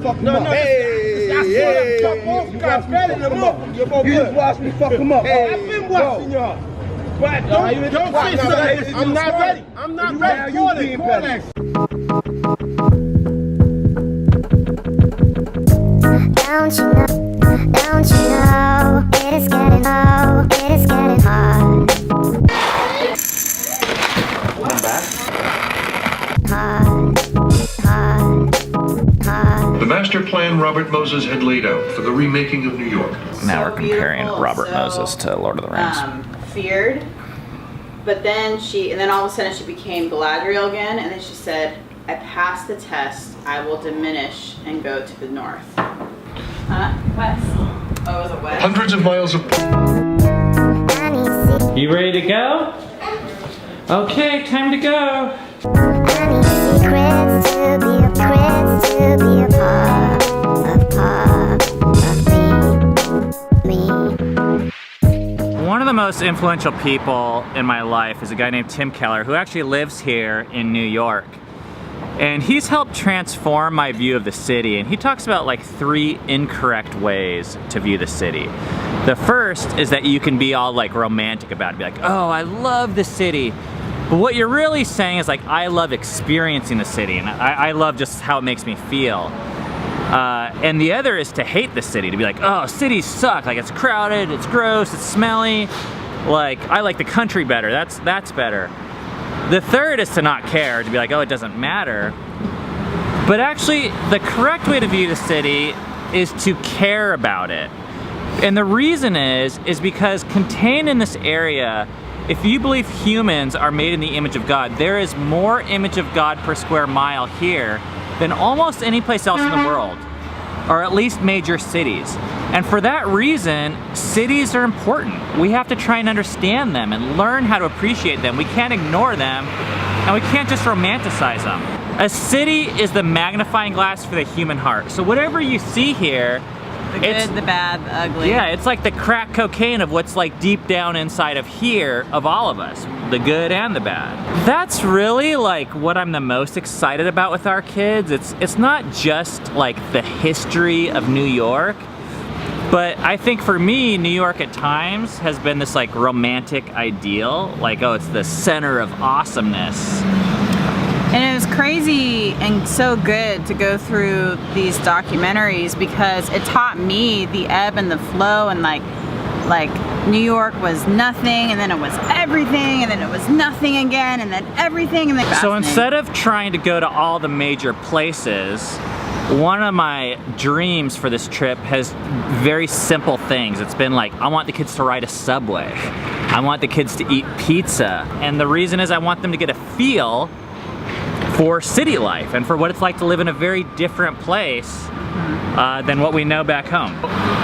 fuck him up. Hey, you just watch me fuck him up. Hey, I've been watching y'all. But don't say something. I'm not ready. I'm not ready. Call it. Don't you know, it is getting hard. The master plan Robert Moses had laid out for the remaking of New York. Now we're comparing Robert Moses to Lord of the Rings. Feared, but then all of a sudden she became Galadriel again, and then she said, I passed the test, I will diminish and go to the north. West. Oh, was it west? Hundreds of miles of... You ready to go? Okay, time to go. One of the most influential people in my life is a guy named Tim Keller, who actually lives here in New York. And he's helped transform my view of the city, and he talks about like 3 incorrect ways to view the city. The first is that you can be all like romantic about it, be like, oh, I love the city. But what you're really saying is like, I love experiencing the city, and I love just how it makes me feel. And the other is to hate the city, to be like, oh, cities suck, like it's crowded, it's gross, it's smelly. Like, I like the country better, that's better. The third is to not care, to be like, oh, it doesn't matter. But actually, the correct way to view the city is to care about it. And the reason is because contained in this area, if you believe humans are made in the image of God, there is more image of God per square mile here than almost any place else in the world, or at least major cities. And for that reason, cities are important. We have to try and understand them and learn how to appreciate them. We can't ignore them, and we can't just romanticize them. A city is the magnifying glass for the human heart. So whatever you see here, the good, the bad, the ugly. Yeah, it's like the crack cocaine of what's like deep down inside of here, of all of us, the good and the bad. That's really like what I'm the most excited about with our kids. It's not just like the history of New York, but I think for me, New York at times has been this like romantic ideal, like, oh, it's the center of awesomeness. And it was crazy and so good to go through these documentaries because it taught me the ebb and the flow, and like New York was nothing, and then it was everything, and then it was nothing again, and then everything, and then so instead of trying to go to all the major places, one of my dreams for this trip has very simple things. It's been like, I want the kids to ride a subway. I want the kids to eat pizza. And the reason is I want them to get a feel for city life and for what it's like to live in a very different place than what we know back home.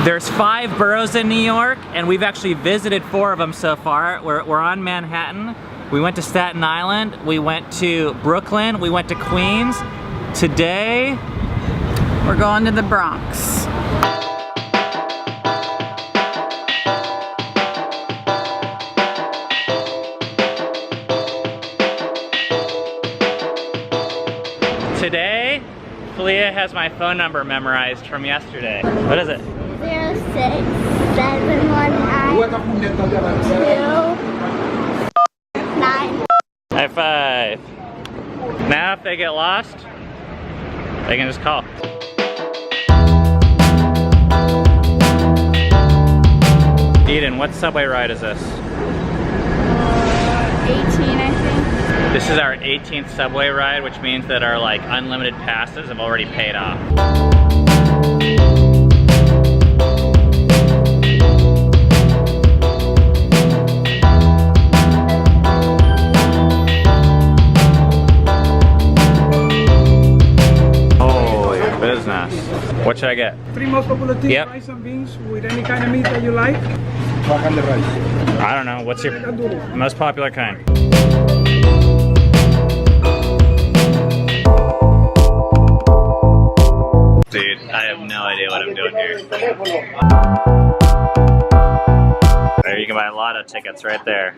There's 5 boroughs in New York, and we've actually visited 4 of them so far. We're on Manhattan. We went to Staten Island. We went to Brooklyn. We went to Queens. Today, we're going to the Bronx. Today, Filia has my phone number memorized from yesterday. What is it? 06719. High five. Now if they get lost, they can just call. Eden, what subway ride is this? 18, I think. This is our 18th subway ride, which means that our like unlimited passes have already paid off. Oh, yeah, business. What should I get? 3 most popular things, Yep. rice and beans with any kind of meat that you like. I don't know. What's your most popular kind? Dude, I have no idea what I'm doing here. There, you can buy lotto tickets right there.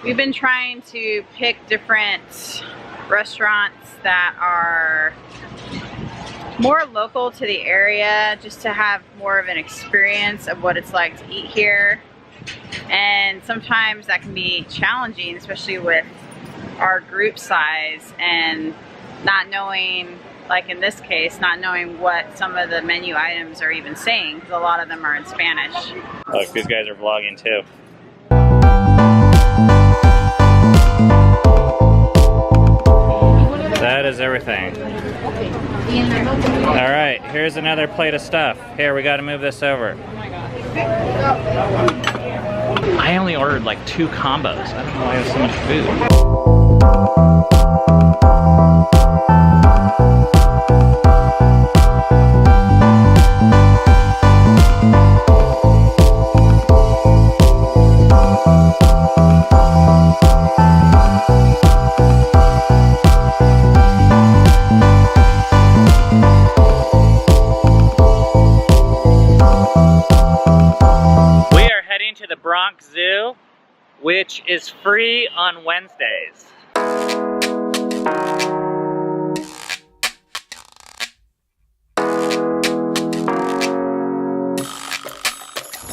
We've been trying to pick different restaurants that are more local to the area, just to have more of an experience of what it's like to eat here. And sometimes that can be challenging, especially with our group size and not knowing, like in this case, not knowing what some of the menu items are even saying, because a lot of them are in Spanish. Look, these guys are vlogging too. That is everything. All right, here's another plate of stuff. Here, we gotta move this over. I only ordered like 2 combos. I don't know why I have so much food. To the Bronx Zoo, which is free on Wednesdays.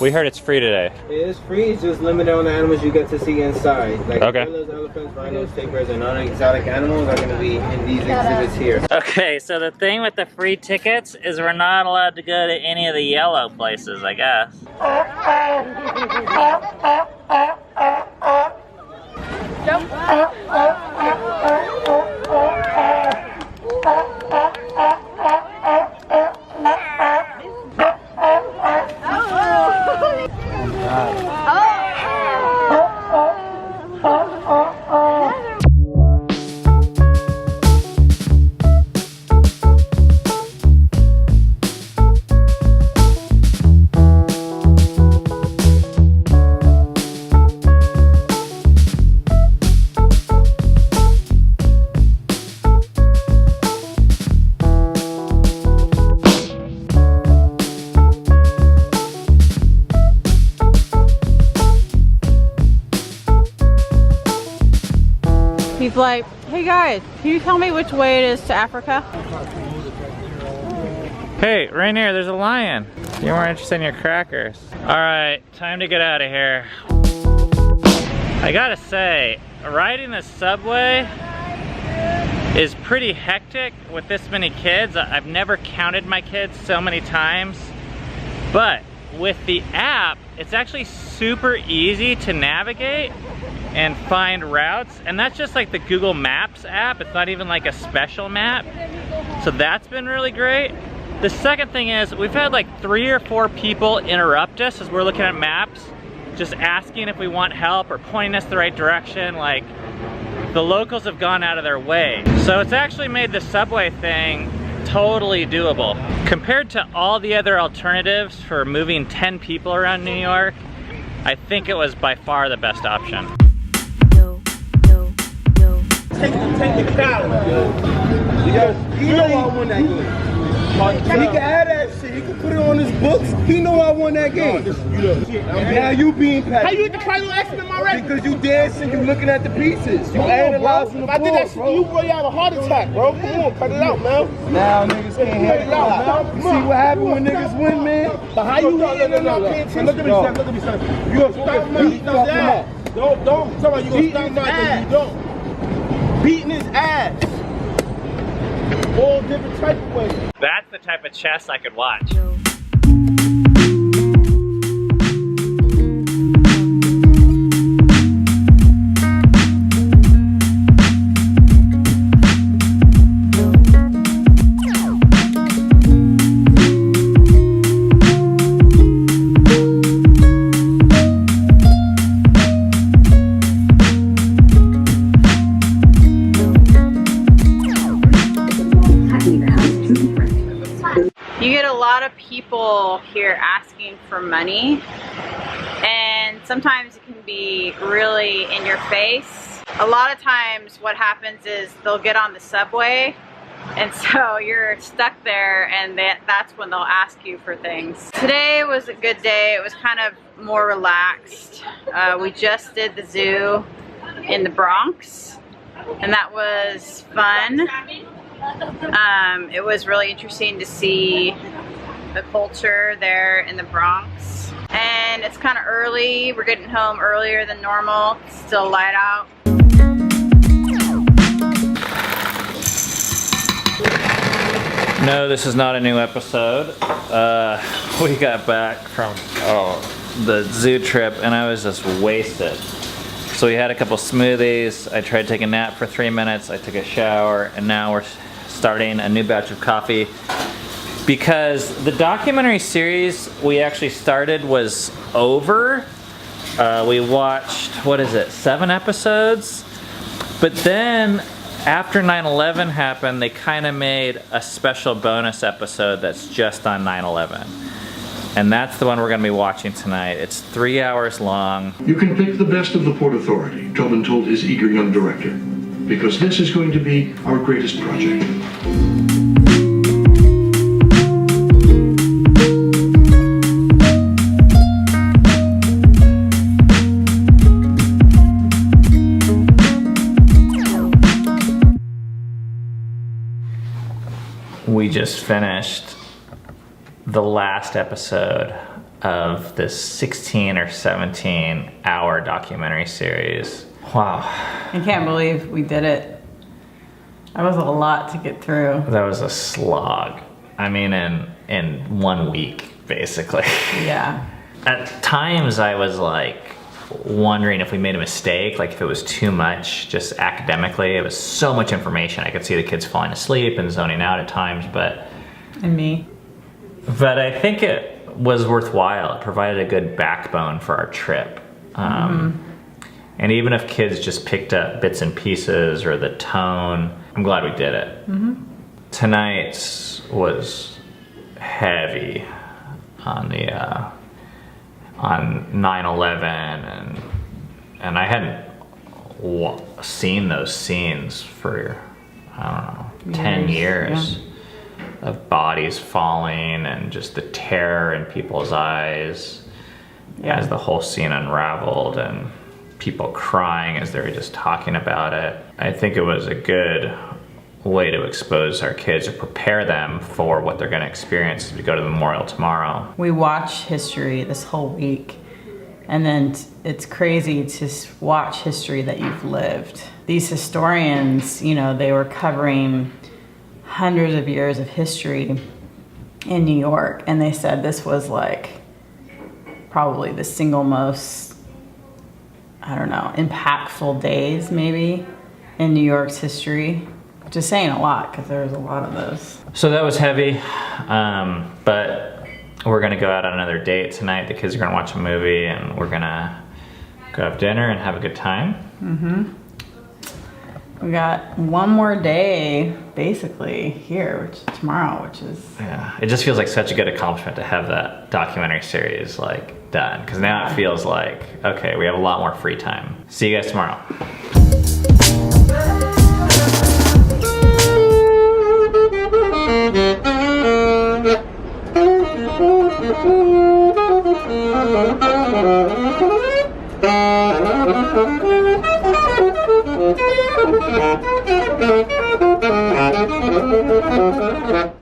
We heard it's free today. It is free, it's just limited on the animals you get to see inside. Like okay. Gorillas, elephants, rhinos, tapirs, and non-exotic animals are going to be in these exhibits here. Okay, so the thing with the free tickets is we're not allowed to go to any of the yellow places, I guess. He's like, hey guys, can you tell me which way it is to Africa? Hey, Rainier, there's a lion. You're more interested in your crackers. All right, time to get out of here. I gotta say, riding the subway is pretty hectic with this many kids. I've never counted my kids so many times, but with the app, it's actually super easy to navigate and find routes, and that's just like the Google Maps app. It's not even like a special map, so that's been really great. The second thing is we've had like 3 or 4 people interrupt us as we're looking at maps, just asking if we want help or pointing us the right direction. Like, the locals have gone out of their way. So it's actually made the subway thing totally doable. Compared to all the other alternatives for moving 10 people around New York, I think it was by far the best option. Take the crowd. You know I won that game. He can have that shit. He can put it on his books. He know I won that game. Now you being petty. How you get the triangle X-Men already? Because you dancing, you looking at the pieces. You analyzing the If I did that shit to you, bro, you have a heart attack, bro. Come on, cut it out, man. Now niggas can't hear it out. You see what happened when niggas win, man? But how you hitting and not paying attention? Look at me, son. Look at me, son. You gonna stop my ass. Don't. Somebody, you gonna stop my ass. You don't. Beating his ass. All different type of ways. That's the type of chess I could watch. You get a lot of people here asking for money, and sometimes it can be really in your face. A lot of times what happens is they'll get on the subway, and so you're stuck there, and that's when they'll ask you for things. Today was a good day. It was kind of more relaxed. We just did the zoo in the Bronx, and that was fun. It was really interesting to see the culture there in the Bronx. And it's kind of early. We're getting home earlier than normal. It's still light out. No, this is not a new episode. We got back from the zoo trip and I was just wasted. So we had a couple smoothies. I tried to take a nap for 3 minutes. I took a shower and now we're starting a new batch of coffee because the documentary series we actually started was over. We watched, 7 episodes? But then after 9/11 happened, they kind of made a special bonus episode that's just on 9/11. And that's the one we're going to be watching tonight. It's 3 hours long. You can pick the best of the Port Authority, Tobin told his eager young director, because this is going to be our greatest project. We just finished the last episode of this 16 or 17 hour documentary series. Wow. I can't believe we did it. That was a lot to get through. That was a slog. I mean, in 1 week, basically. Yeah. At times I was like wondering if we made a mistake, like if it was too much just academically. It was so much information. I could see the kids falling asleep and zoning out at times, but I think it was worthwhile. It provided a good backbone for our trip. And even if kids just picked up bits and pieces or the tone, I'm glad we did it. Tonight was heavy on the on 9/11 and I hadn't seen those scenes for, I don't know, 10 years of bodies falling and just the terror in people's eyes as the whole scene unraveled and people crying as they were just talking about it. I think it was a good way to expose our kids or prepare them for what they're going to experience as we go to the memorial tomorrow. We watch history this whole week, and then it's crazy to watch history that you've lived. These historians, you know, they were covering hundreds of years of history in New York, and they said this was like probably the single most, I don't know, impactful days maybe in New York's history. Just saying a lot because there was a lot of those. So that was heavy, but we're gonna go out on another date tonight. The kids are gonna watch a movie and we're gonna go have dinner and have a good time. We got one more day basically here, which is tomorrow, which is... Yeah, it just feels like such a good accomplishment to have that documentary series like done, because now it feels like, okay, we have a lot more free time. See you guys tomorrow.